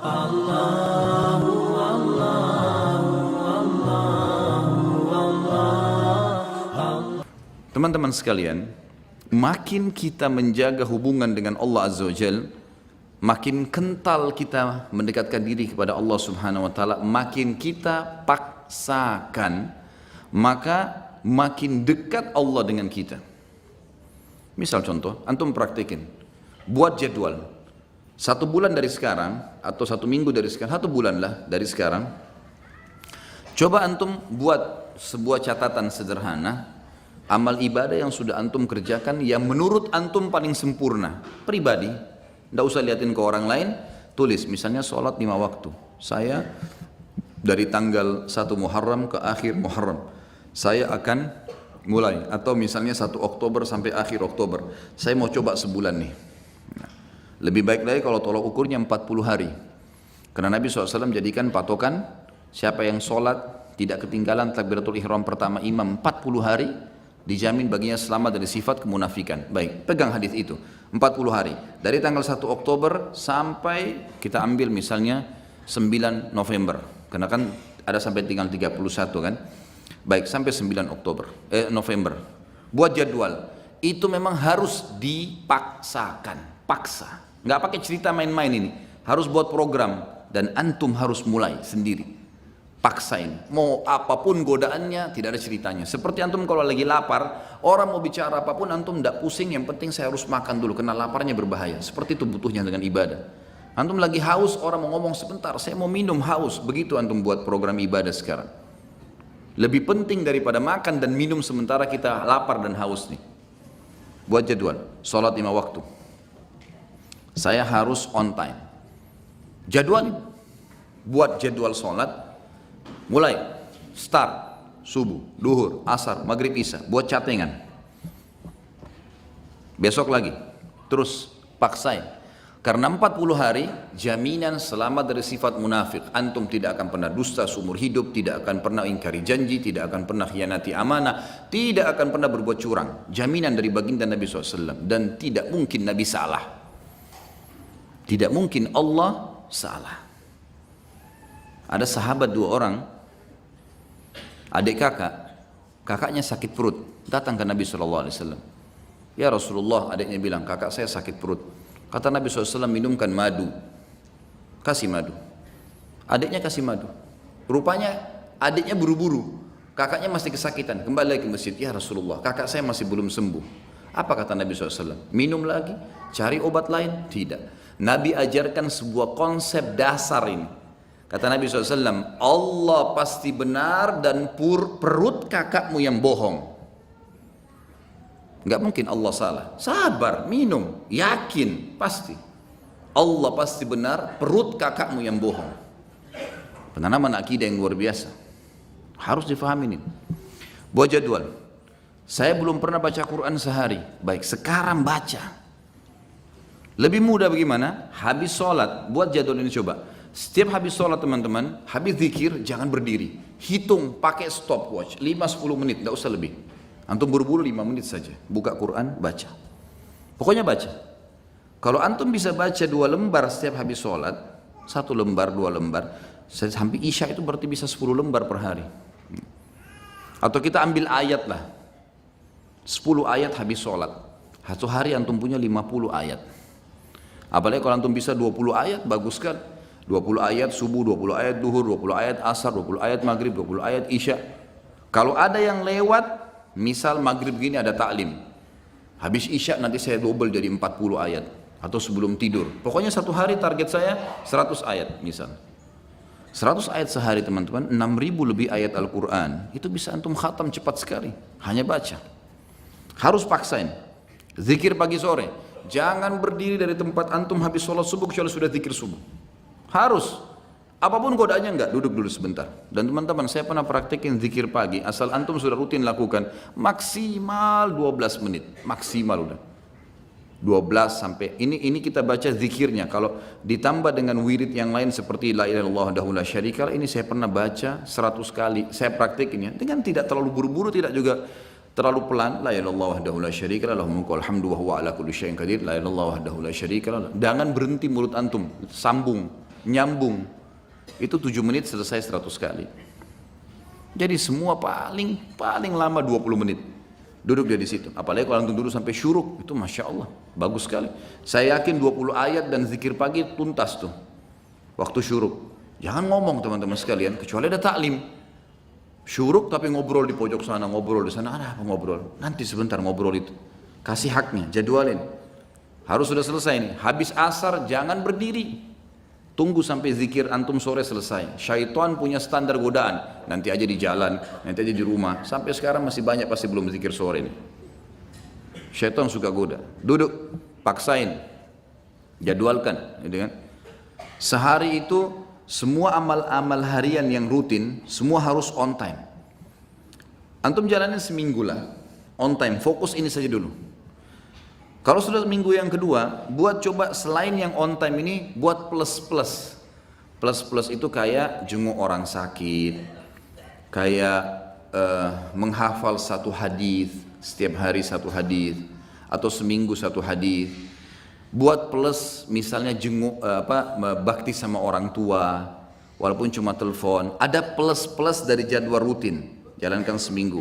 Teman-teman sekalian, makin kita menjaga hubungan dengan Allah Azza wa Jal, makin kental kita mendekatkan diri kepada Allah Subhanahu wa Ta'ala, makin kita paksakan, maka makin dekat Allah dengan kita. Misal contoh, antum praktekin, buat jadwal 1 bulan dari sekarang atau 1 minggu dari sekarang, 1 bulan lah dari sekarang, coba antum buat sebuah catatan sederhana amal ibadah yang sudah antum kerjakan yang menurut antum paling sempurna, pribadi, tidak usah liatin ke orang lain. Tulis misalnya sholat 5 waktu, saya dari tanggal 1 Muharram ke akhir Muharram saya akan mulai, atau misalnya 1 Oktober sampai akhir Oktober saya mau coba sebulan nih. Lebih baik lagi kalau tolak ukurnya 40 hari, karena Nabi SAW jadikan patokan siapa yang sholat tidak ketinggalan takbiratul ihram pertama imam 40 hari, dijamin baginya selamat dari sifat kemunafikan. Baik, pegang hadis itu 40 hari dari tanggal 1 Oktober sampai kita ambil misalnya 9 November, karena kan ada sampai tinggal 31 kan. Baik, sampai 9 November buat jadwal. Itu memang harus dipaksakan, paksa, nggak pakai cerita main-main, ini harus buat program dan antum harus mulai sendiri. Paksain, mau apapun godaannya, tidak ada ceritanya. Seperti antum kalau lagi lapar, orang mau bicara apapun antum tidak pusing, yang penting saya harus makan dulu, karena laparnya berbahaya. Seperti itu butuhnya dengan ibadah. Antum lagi haus, orang mau ngomong sebentar, saya mau minum, haus. Begitu antum buat program ibadah sekarang. Lebih penting daripada makan dan minum sementara kita lapar dan haus nih. Buat jadwal, sholat 5 waktu. Saya harus on time. Jadwal, buat jadwal sholat. Mulai, start, subuh, duhur, asar, maghrib, isya, buat catengan. Besok lagi, terus paksain. Karena 40 hari, jaminan selamat dari sifat munafik. Antum tidak akan pernah dusta seumur hidup, tidak akan pernah ingkari janji, tidak akan pernah khianati amanah, tidak akan pernah berbuat curang. Jaminan dari baginda Nabi SAW. Dan tidak mungkin Nabi salah. Tidak mungkin Allah salah. Ada sahabat 2 orang, adik kakaknya sakit perut, datang ke Nabi SAW. Ya Rasulullah, adiknya bilang, kakak saya sakit perut. Kata Nabi SAW, minumkan madu, kasih madu. Adiknya kasih madu. Rupanya adiknya buru-buru, kakaknya masih kesakitan, kembali lagi ke masjid. Ya Rasulullah, kakak saya masih belum sembuh. Apa kata Nabi SAW? Minum lagi, cari obat lain? Tidak. Nabi ajarkan sebuah konsep dasar ini. Kata Nabi SAW, Allah pasti benar dan perut kakakmu yang bohong. Gak mungkin Allah salah. Sabar, minum, yakin, pasti. Allah pasti benar, perut kakakmu yang bohong. Penanaman akidah yang luar biasa. Harus difahami ini. Buat jadwal. Saya belum pernah baca Quran sehari. Baik, sekarang baca. Lebih mudah bagaimana? Habis sholat, buat jadwal ini coba. Setiap habis sholat teman-teman, habis zikir jangan berdiri, hitung pakai stopwatch 5-10 menit, tidak usah lebih. Antum buru-buru 5 menit saja, buka Quran, baca. Pokoknya baca. Kalau antum bisa baca 2 lembar setiap habis sholat, 1 lembar, 2 lembar, sampai isya itu berarti bisa 10 lembar per hari. Atau kita ambil ayat lah, 10 ayat habis sholat, 1 hari antum punya 50 ayat. Apalagi kalau antum bisa 20 ayat, bagus kan? 20 ayat subuh, 20 ayat duhur, 20 ayat asar, 20 ayat maghrib, 20 ayat isya. Kalau ada yang lewat, misal maghrib gini ada taklim, habis isya nanti saya double jadi 40 ayat, atau sebelum tidur. Pokoknya 1 hari target saya 100 ayat misal. 100 ayat sehari teman-teman, 6.000 lebih ayat Al-Quran. Itu bisa antum khatam cepat sekali, hanya baca. Harus paksain. Zikir pagi sore. Jangan berdiri dari tempat antum habis sholat subuh kecuali sudah zikir subuh. Harus, apapun godaannya enggak, duduk dulu sebentar. Dan teman-teman, saya pernah praktekin zikir pagi, asal antum sudah rutin lakukan, maksimal 12 menit, maksimal udah 12 sampai, ini kita baca zikirnya. Kalau ditambah dengan wirid yang lain seperti la ilaha illallah wahdahu la syarika lah, ini saya pernah baca 100 kali, saya praktekinnya, dengan tidak terlalu buru-buru, tidak juga terlalu pelan. La ilaha illallah wahdahu la syarika lah, lahul mulku wal hamdu wa huwa ala kulli syai'in qadir. La ilaha illallah wahdahu la syarika lah. Jangan berhenti mulut antum, sambung. nyambung. Itu 7 menit selesai 100 kali. Jadi semua paling lama 20 menit. Duduk dia di situ. Apalagi kalau antum duduk sampai syuruk, itu Masya Allah, bagus sekali. Saya yakin 20 ayat dan zikir pagi tuntas tuh. Waktu syuruk. Jangan ngomong teman-teman sekalian, kecuali ada taklim. Syuruk tapi ngobrol di pojok sana, ngobrol di sana, ada apa ngobrol? Nanti sebentar ngobrol itu. Kasih haknya, jadwalin. Harus sudah selesai nih. Habis asar jangan berdiri. Tunggu sampai zikir antum sore selesai. Syaitan punya standar godaan. Nanti aja di jalan, nanti aja di rumah. Sampai sekarang masih banyak pasti belum zikir sore ini. Syaitan suka goda. Duduk, paksain. Jadwalkan, gitu kan? Sehari itu semua amal-amal harian yang rutin semua harus on time. Antum jalanin seminggu lah, on time. Fokus ini saja dulu. Kalau sudah minggu yang kedua, buat coba selain yang on time ini, buat plus-plus. Plus-plus itu kayak jenguk orang sakit, kayak menghafal satu hadis, setiap hari satu hadis, atau seminggu satu hadis. Buat plus misalnya jenguk bakti sama orang tua, walaupun cuma telepon. Ada plus-plus dari jadwal rutin, jalankan seminggu.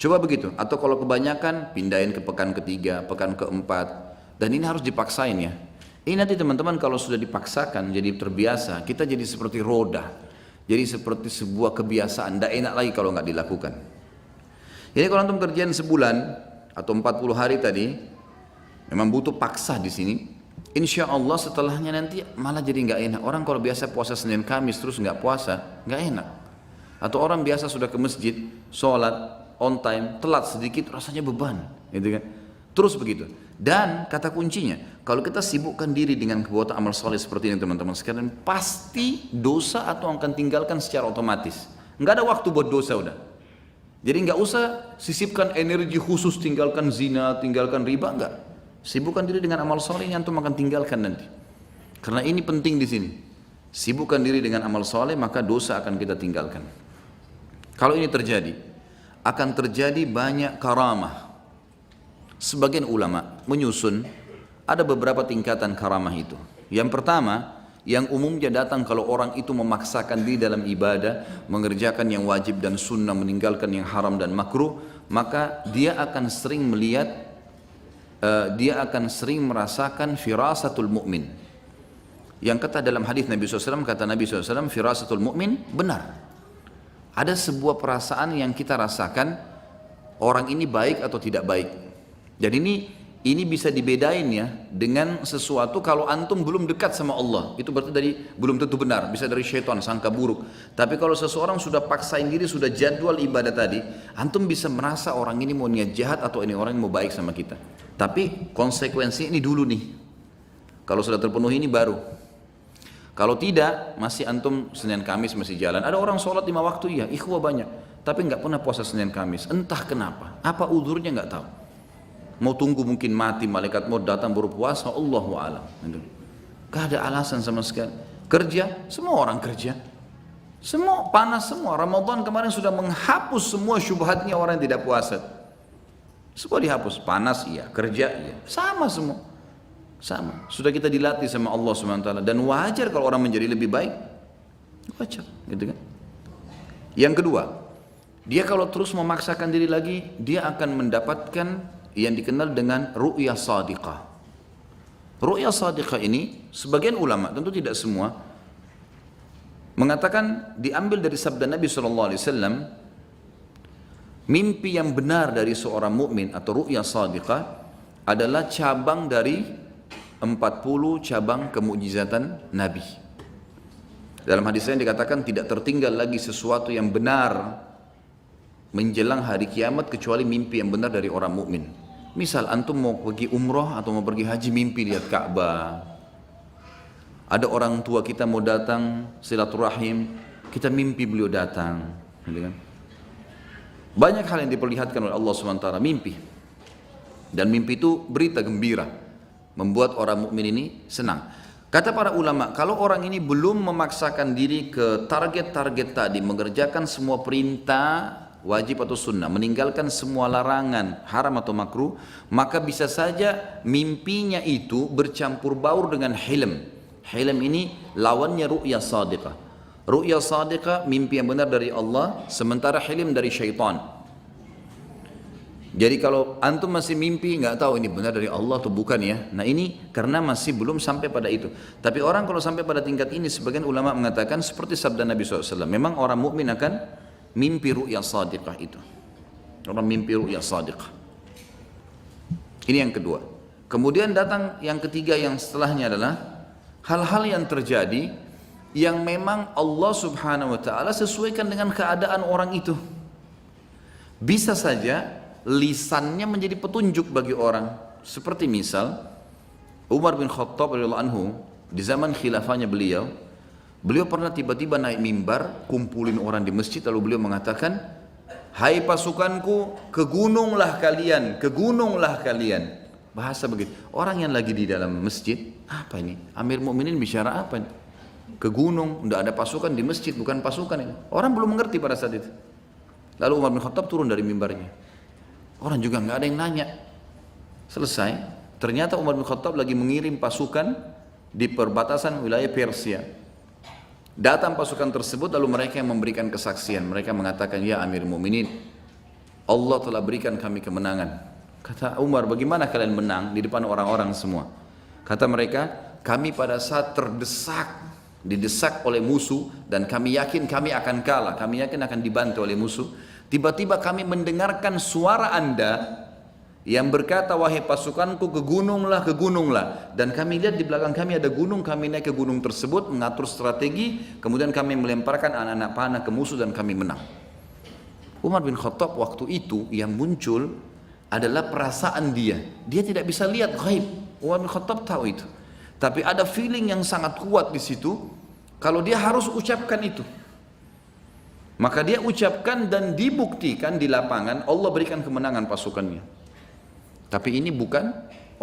Coba begitu, atau kalau kebanyakan pindahin ke pekan ketiga, pekan keempat, dan ini harus dipaksain ya. Ini nanti teman-teman kalau sudah dipaksakan jadi terbiasa, kita jadi seperti roda, jadi seperti sebuah kebiasaan, tidak enak lagi kalau nggak dilakukan. Jadi kalau antum kerjaan sebulan atau 40 hari tadi, memang butuh paksa di sini. Insya Allah setelahnya nanti malah jadi nggak enak. Orang kalau biasa puasa Senin Kamis terus nggak puasa, nggak enak. Atau orang biasa sudah ke masjid, sholat on time, telat sedikit rasanya beban, gitu kan? Terus begitu. Dan kata kuncinya, kalau kita sibukkan diri dengan perbuatan amal soleh seperti ini teman-teman sekalian, pasti dosa atau akan tinggalkan secara otomatis. Nggak ada waktu buat dosa udah. Jadi nggak usah sisipkan energi khusus tinggalkan zina, tinggalkan riba, nggak. Sibukkan diri dengan amal soleh yang antum akan tinggalkan nanti. Karena ini penting di sini. Sibukkan diri dengan amal soleh maka dosa akan kita tinggalkan. Kalau ini terjadi, akan terjadi banyak karamah. Sebagian ulama menyusun ada beberapa tingkatan karamah itu. Yang pertama, yang umumnya datang kalau orang itu memaksakan diri dalam ibadah, mengerjakan yang wajib dan sunnah, meninggalkan yang haram dan makruh, maka dia akan sering melihat, dia akan sering merasakan firasatul mu'min. Yang kata dalam hadis Nabi SAW, kata Nabi SAW, firasatul mu'min benar. Ada sebuah perasaan yang kita rasakan, orang ini baik atau tidak baik. Jadi ini bisa dibedain ya dengan sesuatu kalau antum belum dekat sama Allah. Itu berarti dari belum tentu benar, bisa dari syaitan, sangka buruk. Tapi kalau seseorang sudah paksain diri, sudah jadwal ibadah tadi, antum bisa merasa orang ini mau niat jahat atau ini orang yang mau baik sama kita. Tapi konsekuensi ini dulu nih. Kalau sudah terpenuhi ini baru. Kalau tidak, masih antum Senin Kamis masih jalan. Ada orang sholat 5 waktu, iya, ikhwah banyak. Tapi nggak pernah puasa Senin Kamis. Entah kenapa. Apa udhurnya nggak tahu. Mau tunggu mungkin mati, malaikat mau datang baru puasa, Allahu a'lam. Gak ada alasan sama sekali. Kerja, semua orang kerja. Semua panas semua. Ramadan kemarin sudah menghapus semua syubhatnya orang yang tidak puasa. Semua dihapus. Panas iya, kerja iya. Sama semua. Sama, sudah kita dilatih sama Allah SWT, dan wajar kalau orang menjadi lebih baik, wajar, gitu kan? Yang kedua, dia kalau terus memaksakan diri lagi, dia akan mendapatkan yang dikenal dengan ru'yah sadiqah. Ru'yah sadiqah ini, sebagian ulama, tentu tidak semua, mengatakan diambil dari sabda Nabi SAW, mimpi yang benar dari seorang mukmin atau ru'yah sadiqah adalah cabang dari 40 cabang kemujizatan Nabi. Dalam hadis lain dikatakan tidak tertinggal lagi sesuatu yang benar menjelang hari kiamat kecuali mimpi yang benar dari orang mukmin. Misal antum mau pergi umroh atau mau pergi haji, mimpi lihat Ka'bah. Ada orang tua kita mau datang silaturahim, kita mimpi beliau datang, gitu kan? Banyak hal yang diperlihatkan oleh Allah SWT, mimpi. Dan mimpi itu berita gembira, membuat orang mukmin ini senang. Kata para ulama, kalau orang ini belum memaksakan diri ke target-target tadi, mengerjakan semua perintah wajib atau sunnah, meninggalkan semua larangan haram atau makruh, maka bisa saja mimpinya itu bercampur baur dengan hilm. Hilm ini lawannya ru'ya sadiqah. Ru'ya sadiqah mimpi yang benar dari Allah, sementara hilm dari syaitan. Jadi kalau antum masih mimpi nggak tahu ini benar dari Allah atau bukan ya. Nah ini karena masih belum sampai pada itu. Tapi orang kalau sampai pada tingkat ini, sebagian ulama mengatakan seperti sabda Nabi SAW. Memang orang mukmin akan mimpi ru'ya sadiqah itu. Orang mimpi ru'ya sadiqah. Ini yang kedua. Kemudian datang yang ketiga yang setelahnya adalah hal-hal yang terjadi yang memang Allah Subhanahu wa taala sesuaikan dengan keadaan orang itu. Bisa saja lisannya menjadi petunjuk bagi orang. Seperti misal Umar bin Khattab radhiyallahu anhu di zaman khilafahnya beliau pernah tiba-tiba naik mimbar, kumpulin orang di masjid, lalu beliau mengatakan, "Hai pasukanku, ke gununglah kalian, ke gununglah kalian." Bahasa begitu. Orang yang lagi di dalam masjid, apa ini? Amir Mukminin bicara apa ini? Ke gunung, tidak ada pasukan di masjid, bukan pasukan ini. Orang belum mengerti pada saat itu. Lalu Umar bin Khattab turun dari mimbarnya. Orang juga nggak ada yang nanya. Selesai. Ternyata Umar bin Khattab lagi mengirim pasukan di perbatasan wilayah Persia. Datang pasukan tersebut, lalu mereka yang memberikan kesaksian. Mereka mengatakan, "Ya Amir Mu'minin, Allah telah berikan kami kemenangan." Kata Umar, "Bagaimana kalian menang di depan orang-orang semua?" Kata mereka, "Kami pada saat didesak oleh musuh dan kami yakin kami akan kalah, kami yakin akan dibantu oleh musuh. Tiba-tiba kami mendengarkan suara Anda yang berkata, 'Wahai pasukanku, ke gununglah, ke gununglah.' Dan kami lihat di belakang kami ada gunung, kami naik ke gunung tersebut, mengatur strategi, kemudian kami melemparkan anak-anak panah ke musuh dan kami menang." Umar bin Khattab waktu itu yang muncul adalah perasaan dia. Dia tidak bisa lihat ghaib. Umar bin Khattab tahu itu. Tapi ada feeling yang sangat kuat di situ, kalau dia harus ucapkan itu. Maka dia ucapkan dan dibuktikan di lapangan, Allah berikan kemenangan pasukannya. Tapi ini bukan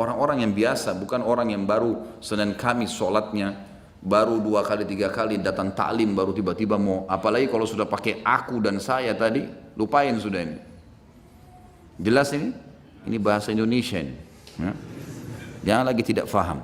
orang-orang yang biasa, bukan orang yang baru Senin Kamis sholatnya, baru 2 kali 3 kali datang taklim, baru tiba-tiba mau, apalagi kalau sudah pakai aku dan saya tadi, lupain sudah ini. Jelas ini? Ini bahasa Indonesia ini. Ya. Jangan lagi tidak faham.